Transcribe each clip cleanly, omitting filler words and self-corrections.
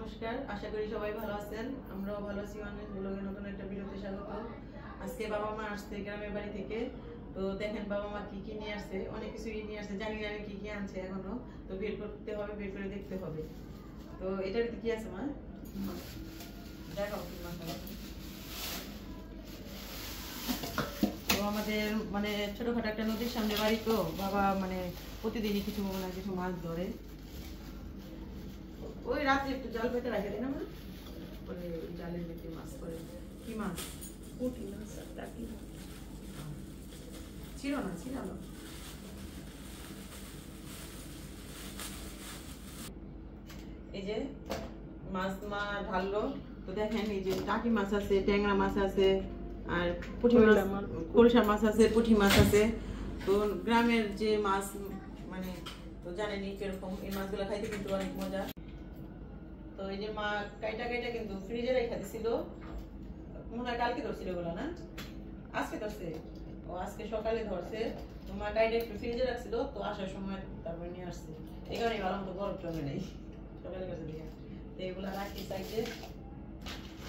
নমস্কার, আশা করি সবাই ভালো আছেন। আমরাও ভালো আছি। অনেক ব্লগে নতুন একটা ভিডিওতে স্বাগত। আজকে বাবা মা আসছে গ্রামের বাড়ি থেকে। তো দেখেন বাবা মা কি কি নিয়ে আসছে, অনেক কিছুই নিয়ে আসছে, জানি না কি কি আনছে এখনো। তো বের করতে হবে, বের করে দেখতে হবে। তো এটার কি আছে মা? দেখাও কি মাছ আছে। তো আমাদের মানে ছোটখাটো একটা নদীর সামনে বাড়ি, তো বাবা মানে প্রতিদিনই কিছু না কিছু মাছ ধরে। ওই রাত্রে একটু জাল পেতে রাখে দিন আমরা, পরে জালের ভিতরে মাছ করে। কি মাছ? পুঁটি মাছ আর টাকি মাছ। ছিল না, ছিল না। এই যে মাছ মা ঢাললো। তো দেখেন এই যে টাকি মাছ আছে, ট্যাংরা মাছ আছে, আর পুঁটি মাছ, কলসা মাছ আছে, পুঁটি মাছ আছে। তো গ্রামের যে মাছ মানে তো জানেনি কিরকম, এই মাছগুলো খাইতে কিন্তু অনেক মজা। তো এই যে মা কাইটা কাইটা কিন্তু ফ্রিজে রেখে দিছিল, মনে হয় কালকে ধরছিল এগুলো না, আজকে ধরছে। ও আজকে সকালে ধরছে। তো মা কাইটা একটু ফ্রিজে রাখছিল, তো আসার সময় তারপরে নিয়ে আসছে। এই কারণে ভালো মতো বরফ জমে নেই সকালে কাছে দিয়ে। তো এগুলো রাখি সাইডে।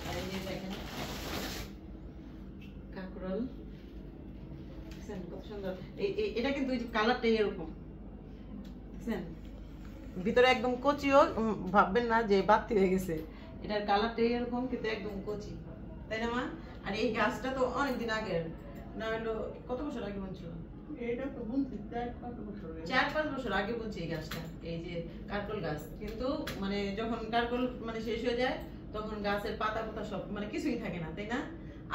আর এই যে দেখেন কাঁকরোল, কত সুন্দর। এটা কিন্তু কালারটাই এরকম, বুঝছেন? ভিতরে একদম কচিও, ভাববেন না যে বাতি হয়ে গেছে। এটার কালারটাই এরকম, কিন্তু একদম কচি, তাই না মা? আর এই গাছটা তো অনেকদিন আগের, না হলো কত বছর আগে বুনছো? এটা তো বুনছি 4-5 বছর আগে বুনছি এই গাছটা। এই যে কারকল গাছ, কিন্তু মানে যখন কারকল মানে শেষ হয়ে যায় তখন গাছের পাতা পাতা সব মানে কিছুই থাকে না, তাই না?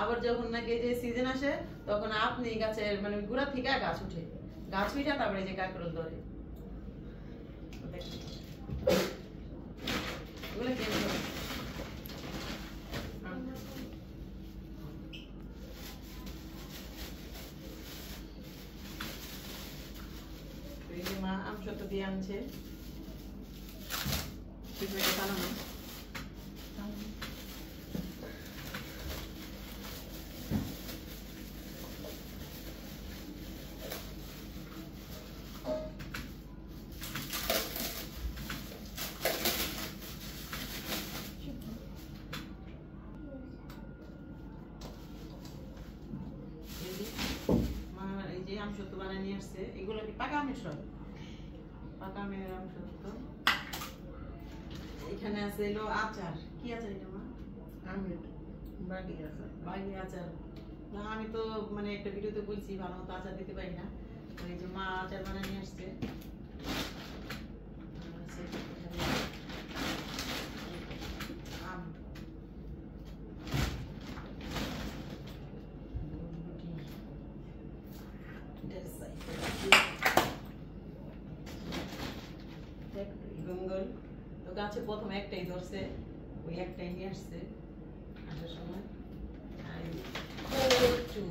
আবার যখন নাকি যে সিজন আসে তখন আপনি গাছের মানে গোড়া থেকে গাছ উঠে, গাছ উঠে তারপরে যে কারকল ধরে। এগুলো কি মা আমসত্ব দিয়ে আনছে, বানানো। আমসত্ব বানিয়ে নিয়ে আসছে। এগুলো কি পাকা আমের সব? পাকা আমের আমসত্ব। এখানে আছে এলো আচার। কি আচার এটা মা? আমের বাগি আচার। বাগি আচার না, আমি তো মানে একটা ভিডিওতে বলছি ভালো মতো আচার দিতে পারি না। এই যে মা আচার বানিয়ে নিয়ে আসছে। তো গাছে প্রথমে একটাই ধরছে, ওই একটাই নিয়ে আসছে আসার সময়। আর কচু,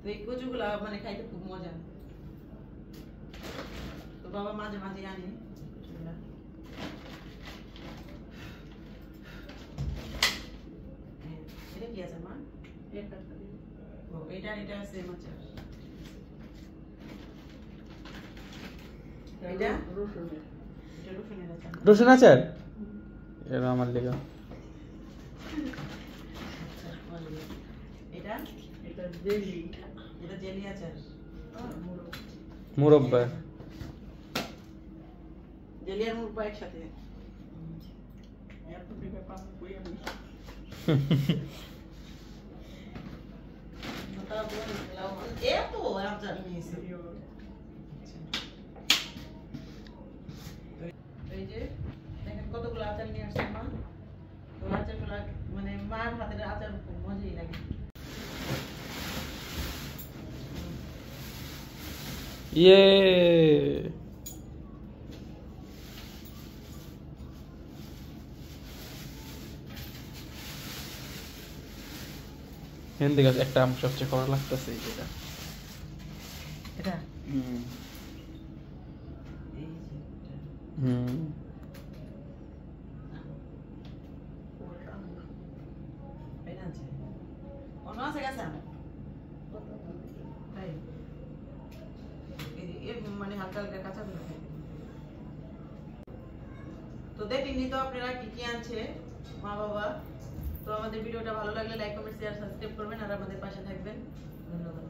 তো এই কচুগুলা মানে খাইতে খুব মজা। তো বাবা মাঝে মাঝে আনে কচুগুলা। এটা কি আছে মা? এটা এটা আছে মাছের। এটা রসুনের, এটা রসুনের আচার। রসুন আচার এর আমার লেগা। এটা এটা জেলি, এটা জেলি আচার। মুরব্বা, জেলি আর মুরব্বা একসাথে। এত আচার নিয়েছে। এই যে দেখেন কতগুলো আচার নিয়ে আসছে মা। তো আচারগুলো মানে মার হাতের আচার খুব মজাই লাগে। ইয়ে হিন্দি গাছ একটা আম সবচেয়ে করা লাগতেছে এটা। এটা হুম এই যে হুম এটা আছে, অন্য আছে গাছ তাই মানে হালকা হালকা কাঁচা গুলো। তো তো দেখেননি তো আপনারা কি কি আনছে মা বাবা। তো আমাদের ভিডিওটা ভালো লাগলে লাইক কমেন্ট শেয়ার সাবস্ক্রাইব করবেন আর আমাদের পাশে থাকবেন। ধন্যবাদ।